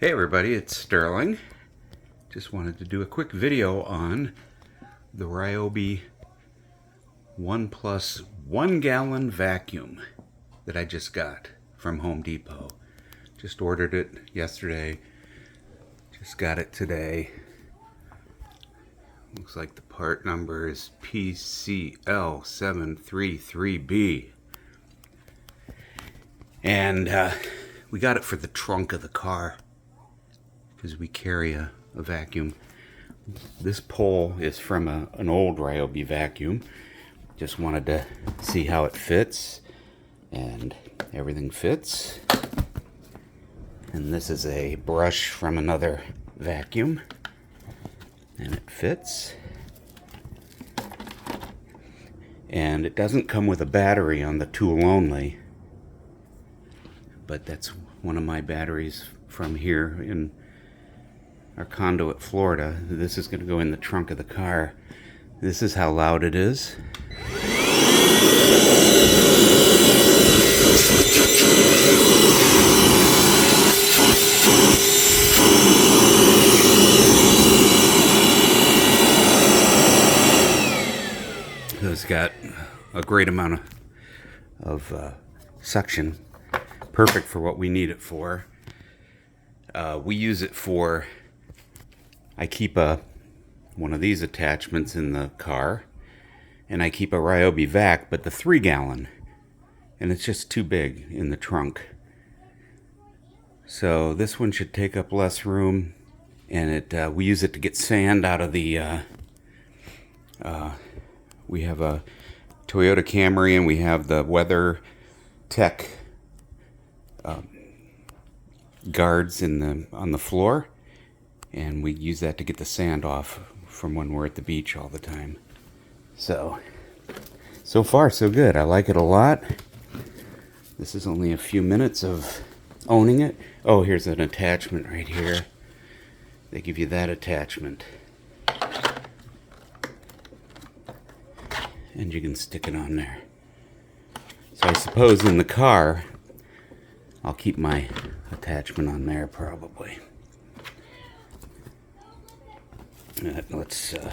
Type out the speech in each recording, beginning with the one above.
Hey everybody, it's Sterling. Just wanted to do a quick video on the RYOBI 1 gallon vacuum that I just got from Home Depot. Just ordered it yesterday, just got it today. Looks like the part number is PCL733B. And we got it for the trunk of the car, because we carry a vacuum. This pole is from an old RYOBI Vacuum. Just wanted to see how it fits, and everything fits. And this is a brush from another vacuum, and it fits. And it doesn't come with a battery on the tool only, but that's one of my batteries from here in our condo at Florida. This is going to go in the trunk of the car. This is how loud it is. It's got a great amount of suction. Perfect for what we need it for. We use it for, I keep one of these attachments in the car, and I keep a RYOBI Vac, but the 3 gallon, and it's just too big in the trunk. So this one should take up less room, and we use it to get sand out of the, we have a Toyota Camry, and we have the Weather Tech guards on the floor, and we use that to get the sand off from when we're at the beach all the time. So far so good. I like it a lot. This is only a few minutes of owning it. Oh, here's an attachment right here. They give you that attachment, and you can stick it on there. So I suppose in the car I'll keep my attachment on there probably. Let's the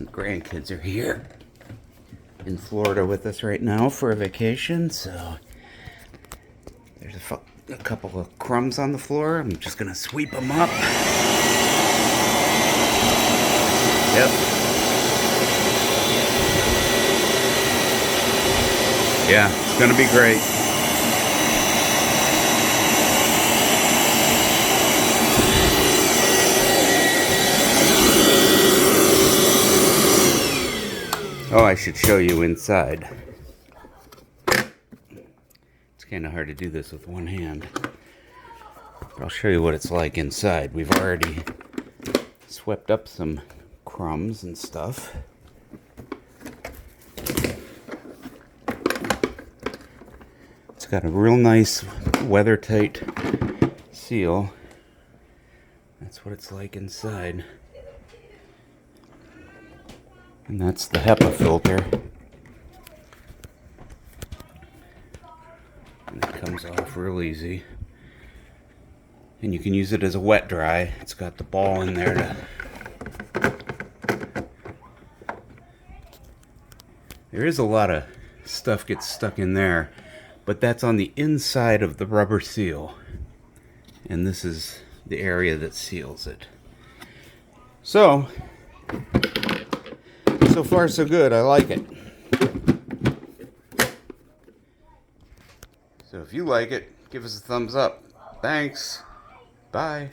grandkids are here in Florida with us right now for a vacation, so there's a couple of crumbs on the floor. I'm just gonna sweep them up. Yep. Yeah, it's gonna be great. Oh, I should show you inside. It's kind of hard to do this with one hand. But I'll show you what it's like inside. We've already swept up some crumbs and stuff. It's got a real nice weather-tight seal. That's what it's like inside. And that's the HEPA filter. And it comes off real easy. And you can use it as a wet dry. It's got the ball in there to... There is a lot of stuff gets stuck in there, but that's on the inside of the rubber seal. And this is the area that seals it. So far so good. I like it. So if you like it, give us a thumbs up. Thanks. Bye.